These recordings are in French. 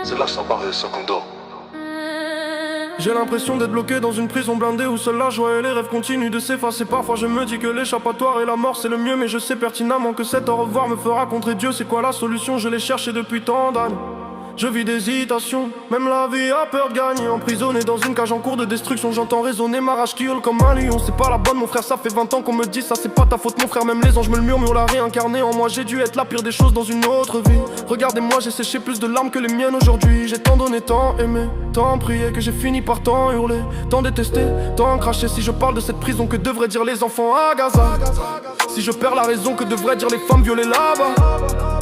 C'est là sans parler sans qu'on dort. J'ai l'impression d'être bloqué dans une prison blindée où seule la joie et les rêves continuent de s'effacer. Parfois je me dis que l'échappatoire et la mort c'est le mieux, mais je sais pertinemment que cet au revoir me fera contrer Dieu. C'est quoi la solution? Je l'ai cherché depuis tant d'années. Je vis d'hésitation, même la vie a peur de gagner. Emprisonné dans une cage en cours de destruction, j'entends résonner ma rage qui hurle comme un lion. C'est pas la bonne mon frère, ça fait 20 ans qu'on me dit ça, c'est pas ta faute mon frère. Même les anges me le murmurent, l'a réincarné en moi. J'ai dû être la pire des choses dans une autre vie. Regardez-moi, j'ai séché plus de larmes que les miennes aujourd'hui. J'ai tant donné, tant aimé, tant prié, que j'ai fini par tant hurler, tant détester, tant cracher. Si je parle de cette prison, que devraient dire les enfants à Gaza? Si je perds la raison, que devraient dire les femmes violées là-bas?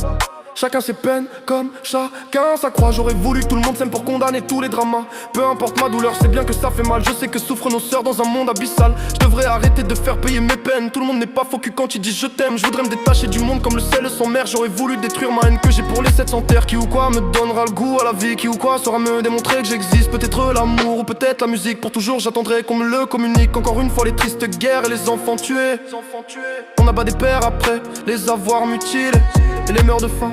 Chacun ses peines, comme chacun sa croix. J'aurais voulu que tout le monde s'aime pour condamner tous les dramas. Peu importe ma douleur, c'est bien que ça fait mal. Je sais que souffrent nos sœurs dans un monde abyssal. Je devrais arrêter de faire payer mes peines. Tout le monde n'est pas faux quand ils disent je t'aime. Je voudrais me détacher du monde comme le sel sans mer. J'aurais voulu détruire ma haine que j'ai pour les 700 terres. Qui ou quoi me donnera le goût à la vie? Qui ou quoi saura me démontrer que j'existe? Peut-être l'amour ou peut-être la musique. Pour toujours j'attendrai qu'on me le communique. Encore une fois les tristes guerres et les enfants tués. On abat des pères après les avoir mutilés. Et les meurs de faim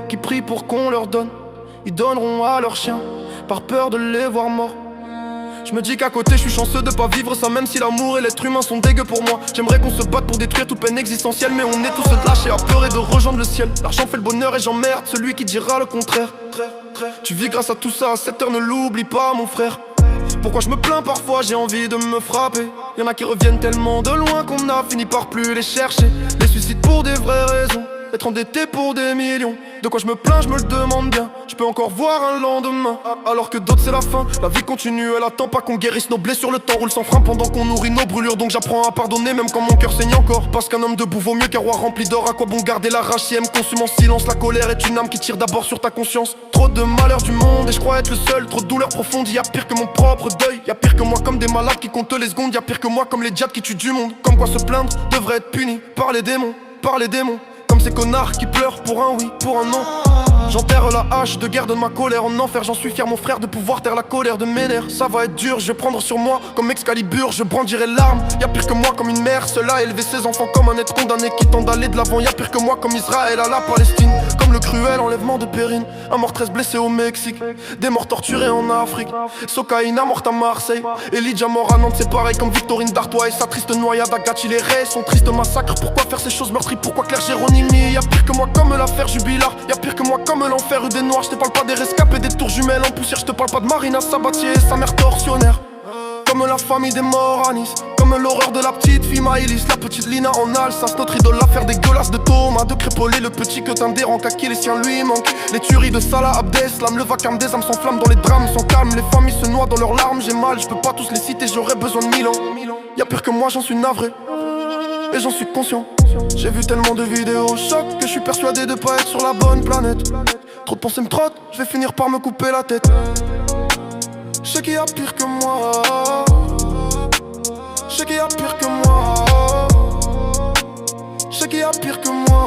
qui prient pour qu'on leur donne, ils donneront à leurs chiens par peur de les voir morts. Je me dis qu'à côté je suis chanceux de pas vivre ça, même si l'amour et l'être humain sont dégueux pour moi. J'aimerais qu'on se batte pour détruire toute peine existentielle, mais on est tous lâchés à pleurer de rejoindre le ciel. L'argent fait le bonheur et j'emmerde celui qui dira le contraire. Tu vis grâce à tout ça, à cette heure ne l'oublie pas mon frère. Pourquoi je me plains parfois, j'ai envie de me frapper. Y'en a qui reviennent tellement de loin qu'on a fini par plus les chercher. Les suicides pour des vraies raisons, être endetté pour des millions. De quoi je me plains, je me le demande bien. Je peux encore voir un lendemain, alors que d'autres c'est la fin. La vie continue, elle attend pas qu'on guérisse nos blessures. Le temps roule sans frein pendant qu'on nourrit nos brûlures. Donc j'apprends à pardonner même quand mon cœur saigne encore. Parce qu'un homme debout vaut mieux qu'un roi rempli d'or. À quoi bon garder la rage si elle me consume en silence? La colère est une âme qui tire d'abord sur ta conscience. Trop de malheur du monde et je crois être le seul. Trop de douleur profonde, y'a pire que mon propre deuil. Y'a pire que moi comme des malades qui comptent les secondes. Y'a pire que moi comme les diables qui tuent du monde. Comme quoi se plaindre devrait être puni par les démons, par les démons. Comme ces connards qui pleurent pour un oui, pour un non. J'enterre la hache de guerre de ma colère en enfer. J'en suis fier mon frère de pouvoir taire la colère de mes nerfs. Ça va être dur, je vais prendre sur moi comme Excalibur. Je brandirai l'arme, y'a pire que moi comme une mère. Cela a élevé ses enfants comme un être condamné qui tente d'aller de l'avant. Y'a pire que moi comme Israël à la Palestine. Comme le cruel enlèvement de Perrine. Un mort 13 blessé au Mexique. Des morts torturés en Afrique. Sokaina morte à Marseille. Elijah mort à Nantes, c'est pareil comme Victorine Dartois et sa triste noyade à Gatti. Les raies, son triste massacre. Pourquoi faire ces choses meurtries? Pourquoi Claire Géronimi? Y'a pire que moi comme l'affaire Jubilar. Y'a pire que moi comme l'enfer rue des Noirs. Je te parle pas des rescapés, des tours jumelles en poussière. Je te parle pas de Marina Sabatier et sa mère tortionnaire. Comme la famille des morts à Nice. Comme l'horreur de la petite fille Maïlis. La petite Lina en Alsace. Notre idole, l'affaire dégueulasse de Thomas. De Crépolé, le petit que des rangs à qui les siens lui manquent. Les tueries de Salah Abdeslam. Le vacarme des âmes s'enflamme dans les drames sans calme. Les familles se noient dans leurs larmes. J'ai mal, je peux pas tous les citer, j'aurais besoin de 1000 ans. Y'a pire que moi, j'en suis navré et j'en suis conscient. J'ai vu tellement de vidéos choc que je suis persuadé de pas être sur la bonne planète. Trop de pensées me trottent, je vais finir par me couper la tête. Je sais qu'il y a pire que moi. Je sais qu'il y a pire que moi. Je sais qu'il y a pire que moi.